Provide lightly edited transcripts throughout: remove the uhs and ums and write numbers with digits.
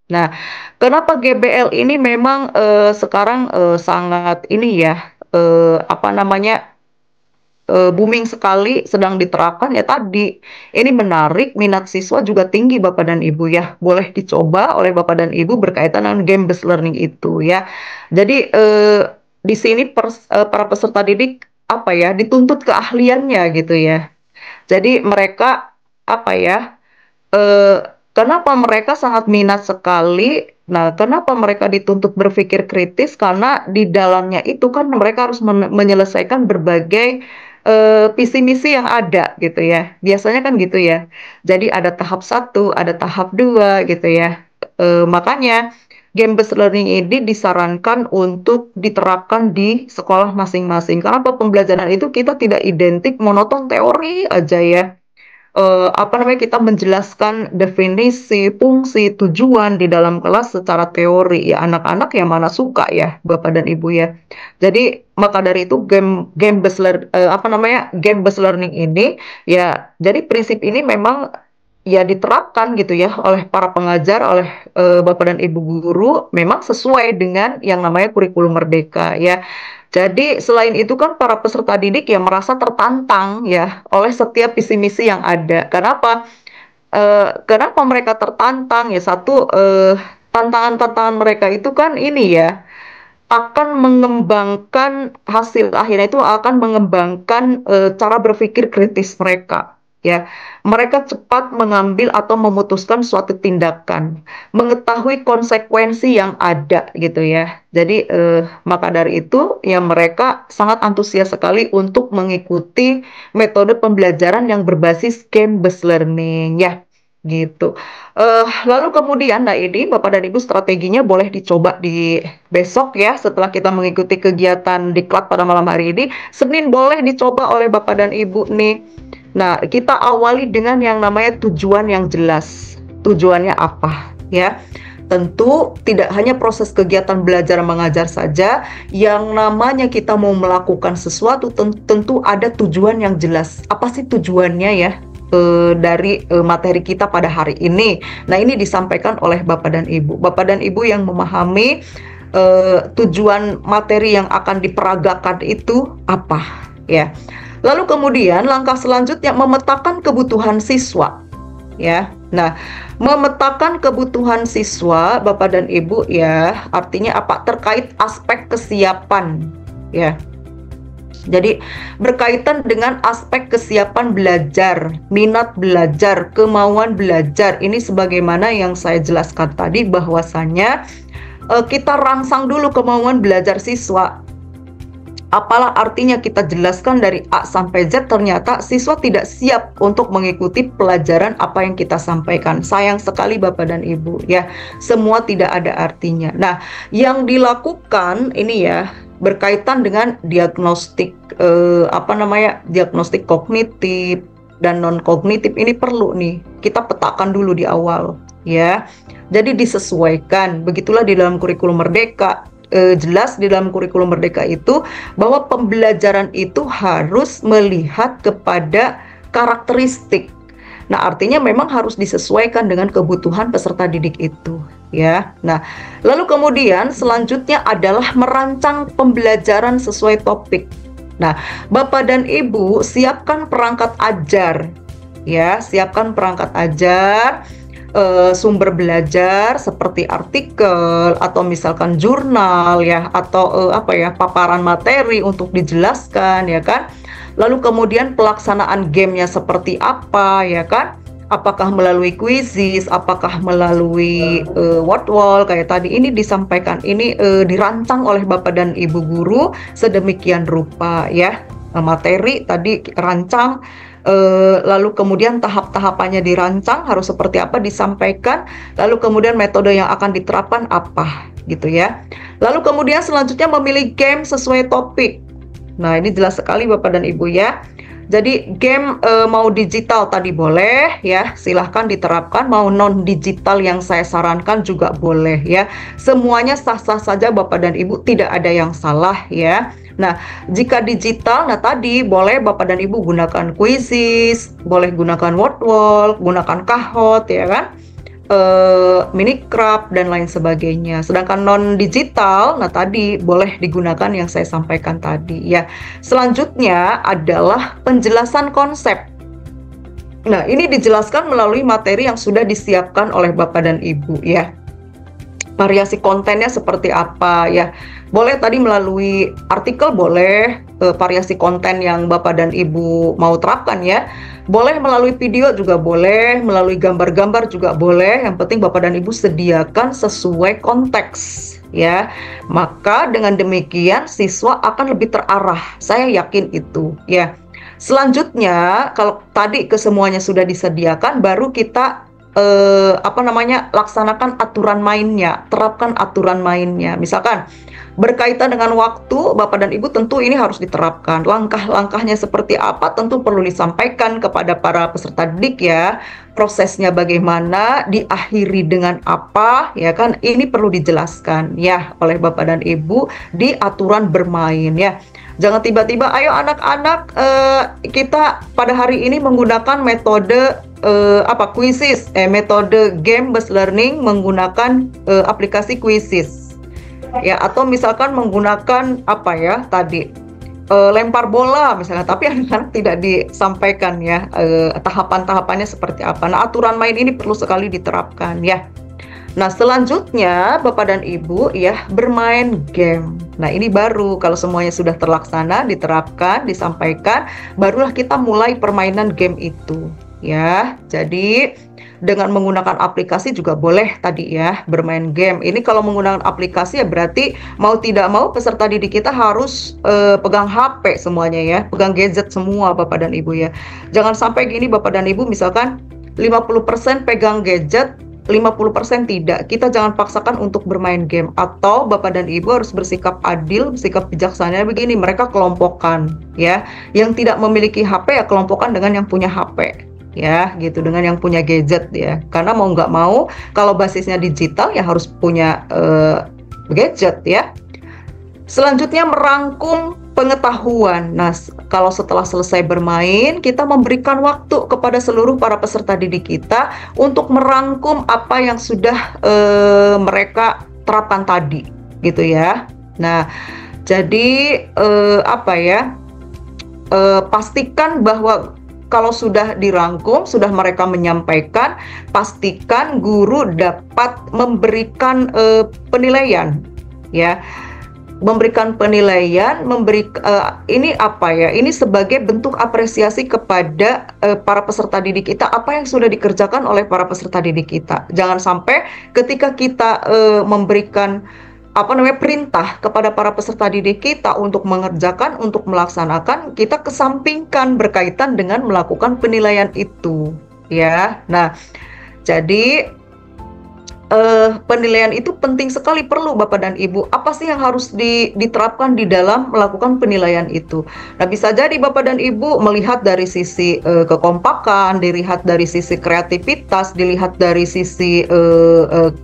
Nah, kenapa GBL ini memang sekarang sangat ini ya, apa namanya, booming sekali, sedang diterapkan ya tadi. Ini menarik, minat siswa juga tinggi Bapak dan Ibu ya. Boleh dicoba oleh Bapak dan Ibu berkaitan dengan game based learning itu ya. Jadi di sini para peserta didik apa ya, dituntut keahliannya gitu ya. Jadi mereka apa ya, kenapa mereka sangat minat sekali? Nah, kenapa mereka dituntut berpikir kritis? Karena di dalamnya itu kan mereka harus menyelesaikan berbagai visi misi yang ada gitu ya. Biasanya kan gitu ya. Jadi ada tahap satu, ada tahap dua gitu ya. Makanya game based learning ini disarankan untuk diterapkan di sekolah masing-masing. Karena pembelajaran itu kita tidak identik monoton teori aja ya, apa namanya, kita menjelaskan definisi, fungsi, tujuan di dalam kelas secara teori ya, anak-anak yang mana suka ya Bapak dan Ibu ya. Jadi maka dari itu game game based apa namanya, game based learning ini ya, jadi prinsip ini memang ya diterapkan gitu ya oleh para pengajar, oleh Bapak dan Ibu guru, memang sesuai dengan yang namanya kurikulum merdeka ya. Jadi selain itu kan para peserta didik ya merasa tertantang ya oleh setiap visi misi yang ada. Kenapa? Kenapa mereka tertantang? Ya satu, tantangan-tantangan mereka itu kan ini ya, akan mengembangkan hasil akhirnya, itu akan mengembangkan cara berpikir kritis mereka. Ya, mereka cepat mengambil atau memutuskan suatu tindakan, mengetahui konsekuensi yang ada gitu ya. Jadi maka dari itu ya mereka sangat antusias sekali untuk mengikuti metode pembelajaran yang berbasis game based learning ya, gitu. Lalu kemudian, nah ini Bapak dan Ibu strateginya boleh dicoba di besok ya, setelah kita mengikuti kegiatan diklat pada malam hari ini. Senin boleh dicoba oleh Bapak dan Ibu nih. Nah, kita awali dengan yang namanya tujuan yang jelas. Tujuannya apa ya? Tentu tidak hanya proses kegiatan belajar mengajar saja, yang namanya kita mau melakukan sesuatu tentu ada tujuan yang jelas. Apa sih tujuannya ya? Dari materi kita pada hari ini. Nah, ini disampaikan oleh Bapak dan Ibu. Bapak dan Ibu yang memahami tujuan materi yang akan diperagakan itu apa, ya. Lalu kemudian langkah selanjutnya memetakan kebutuhan siswa, ya. Nah, memetakan kebutuhan siswa, Bapak dan Ibu ya, artinya apa? Terkait aspek kesiapan, ya. Jadi berkaitan dengan aspek kesiapan belajar, minat belajar, kemauan belajar. Ini sebagaimana yang saya jelaskan tadi bahwasannya kita rangsang dulu kemauan belajar siswa. Apalah artinya kita jelaskan dari A sampai Z, ternyata siswa tidak siap untuk mengikuti pelajaran apa yang kita sampaikan. Sayang sekali Bapak dan Ibu ya, semua tidak ada artinya. Nah, yang dilakukan ini ya berkaitan dengan diagnostik, apa namanya, diagnostik kognitif dan non kognitif, ini perlu nih kita petakan dulu di awal ya. Jadi disesuaikan, begitulah di dalam kurikulum merdeka. Jelas di dalam kurikulum merdeka itu bahwa pembelajaran itu harus melihat kepada karakteristik. Nah, artinya memang harus disesuaikan dengan kebutuhan peserta didik itu, ya. Nah, lalu kemudian selanjutnya adalah merancang pembelajaran sesuai topik. Nah, Bapak dan Ibu siapkan perangkat ajar, ya, siapkan perangkat ajar, sumber belajar seperti artikel atau misalkan jurnal ya, atau apa ya, paparan materi untuk dijelaskan ya kan. Lalu kemudian pelaksanaan gamenya seperti apa ya kan, apakah melalui quizzes, apakah melalui word wall kayak tadi ini disampaikan, ini dirancang oleh Bapak dan Ibu guru sedemikian rupa ya. Materi tadi rancang, lalu kemudian tahap-tahapannya dirancang harus seperti apa disampaikan, lalu kemudian metode yang akan diterapkan apa gitu ya. Lalu kemudian selanjutnya memilih game sesuai topik. Nah, ini jelas sekali Bapak dan Ibu ya. Jadi game mau digital tadi boleh ya, silahkan diterapkan. Mau non digital yang saya sarankan juga boleh ya. Semuanya sah-sah saja Bapak dan Ibu, tidak ada yang salah ya. Nah, jika digital, nah tadi boleh Bapak dan Ibu gunakan quizzes, boleh gunakan word wall, gunakan Kahoot ya kan. minicraft dan lain sebagainya. Sedangkan non digital, nah tadi boleh digunakan yang saya sampaikan tadi ya. Selanjutnya adalah penjelasan konsep. Nah, ini dijelaskan melalui materi yang sudah disiapkan oleh Bapak dan Ibu ya. Variasi kontennya seperti apa ya. Boleh tadi melalui artikel, boleh variasi konten yang Bapak dan Ibu mau terapkan ya. Boleh melalui video juga boleh, melalui gambar-gambar juga boleh. Yang penting Bapak dan Ibu sediakan sesuai konteks ya. Maka dengan demikian siswa akan lebih terarah. Saya yakin itu ya. Selanjutnya, kalau tadi kesemuanya sudah disediakan, baru kita laksanakan aturan mainnya, terapkan aturan mainnya. Misalkan berkaitan dengan waktu, Bapak dan Ibu tentu ini harus diterapkan. Langkah-langkahnya seperti apa tentu perlu disampaikan kepada para peserta didik ya. Prosesnya bagaimana, diakhiri dengan apa, ya kan? Ini perlu dijelaskan ya oleh Bapak dan Ibu di aturan bermain ya. Jangan tiba-tiba, ayo anak-anak kita pada hari ini menggunakan metode Quizzes, metode game based learning menggunakan aplikasi Quizzes, ya, atau misalkan menggunakan lempar bola misalnya, tapi anak-anak tidak disampaikan ya tahapan-tahapannya seperti apa. Nah, aturan main ini perlu sekali diterapkan ya. Nah, selanjutnya Bapak dan Ibu ya bermain game. Nah, ini baru kalau semuanya sudah terlaksana, diterapkan, disampaikan, barulah kita mulai permainan game itu ya. Jadi dengan menggunakan aplikasi juga boleh tadi ya bermain game. Ini kalau menggunakan aplikasi ya berarti mau tidak mau peserta didik kita harus pegang HP semuanya ya, pegang gadget semua Bapak dan Ibu ya. Jangan sampai gini Bapak dan Ibu, misalkan 50% pegang gadget, 50% tidak. Kita jangan paksakan untuk bermain game. Atau Bapak dan Ibu harus bersikap adil, bersikap bijaksana begini, mereka kelompokkan ya. Yang tidak memiliki HP ya kelompokkan dengan yang punya HP ya, gitu, dengan yang punya gadget ya. Karena mau nggak mau kalau basisnya digital ya harus punya gadget ya. Selanjutnya merangkum pengetahuan. Nah, kalau setelah selesai bermain, kita memberikan waktu kepada seluruh para peserta didik kita untuk merangkum apa yang sudah mereka terapkan tadi, gitu ya. Nah, jadi pastikan bahwa kalau sudah dirangkum, sudah mereka menyampaikan, pastikan guru dapat memberikan penilaian, ya. Memberikan penilaian, ini sebagai bentuk apresiasi kepada para peserta didik kita, apa yang sudah dikerjakan oleh para peserta didik kita. Jangan sampai ketika kita memberikan perintah kepada para peserta didik kita untuk mengerjakan, untuk melaksanakan, kita kesampingkan berkaitan dengan melakukan penilaian itu, ya. Nah, jadi penilaian itu penting sekali, perlu Bapak dan Ibu. Apa sih yang harus diterapkan di dalam melakukan penilaian itu? Nah, bisa jadi Bapak dan Ibu melihat dari sisi kekompakan, dilihat dari sisi kreativitas, dilihat dari sisi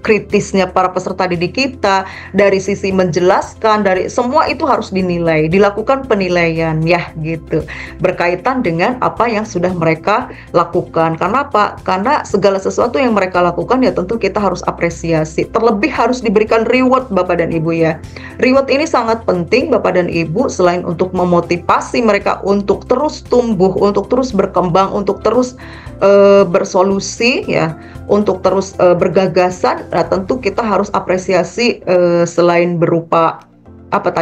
kritisnya para peserta didik kita, dari sisi menjelaskan, dari semua itu harus dinilai, dilakukan penilaian ya, gitu. Berkaitan dengan apa yang sudah mereka lakukan. Karena apa? Karena segala sesuatu yang mereka lakukan ya tentu kita harus apresiasi. Terlebih harus diberikan reward Bapak dan Ibu ya. Reward ini sangat penting Bapak dan Ibu, selain untuk memotivasi mereka untuk terus tumbuh, untuk terus berkembang, untuk terus bersolusi ya, untuk terus bergagasan. Nah, tentu kita harus apresiasi selain berupa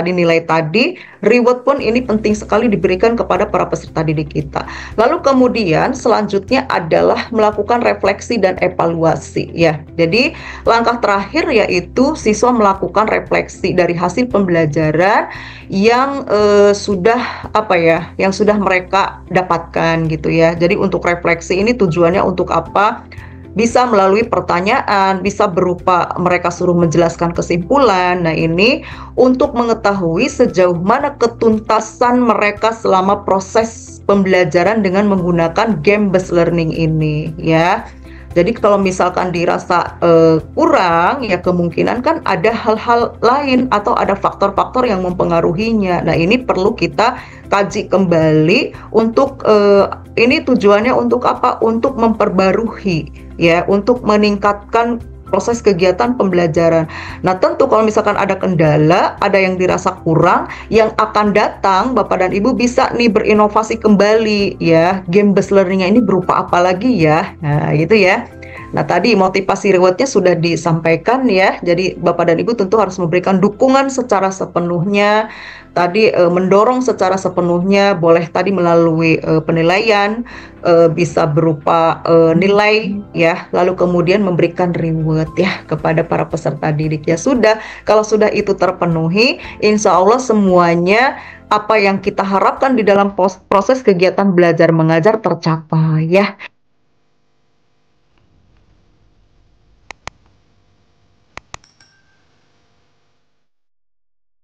nilai tadi, reward pun ini penting sekali diberikan kepada para peserta didik kita. Lalu kemudian selanjutnya adalah melakukan refleksi dan evaluasi ya. Jadi langkah terakhir yaitu siswa melakukan refleksi dari hasil pembelajaran yang sudah mereka dapatkan gitu ya. Jadi untuk refleksi ini tujuannya untuk apa? Bisa melalui pertanyaan, bisa berupa mereka suruh menjelaskan kesimpulan. Nah, ini untuk mengetahui sejauh mana ketuntasan mereka selama proses pembelajaran dengan menggunakan game based learning ini ya. Jadi kalau misalkan dirasa kurang, ya kemungkinan kan ada hal-hal lain atau ada faktor-faktor yang mempengaruhinya. Nah, ini perlu kita kaji kembali untuk ini tujuannya untuk apa? Untuk memperbarui, ya, untuk meningkatkan proses kegiatan pembelajaran. Nah, tentu kalau misalkan ada kendala, ada yang dirasa kurang, yang akan datang Bapak dan Ibu bisa nih berinovasi kembali, ya. Game based learning ini berupa apa lagi ya? Nah, gitu ya. Nah, tadi motivasi rewardnya sudah disampaikan ya. Jadi Bapak dan Ibu tentu harus memberikan dukungan secara sepenuhnya. Tadi mendorong secara sepenuhnya, boleh tadi melalui penilaian, bisa berupa nilai ya, lalu kemudian memberikan reward ya kepada para peserta didik. Ya sudah, kalau sudah itu terpenuhi, insya Allah semuanya apa yang kita harapkan di dalam proses kegiatan belajar mengajar tercapai ya.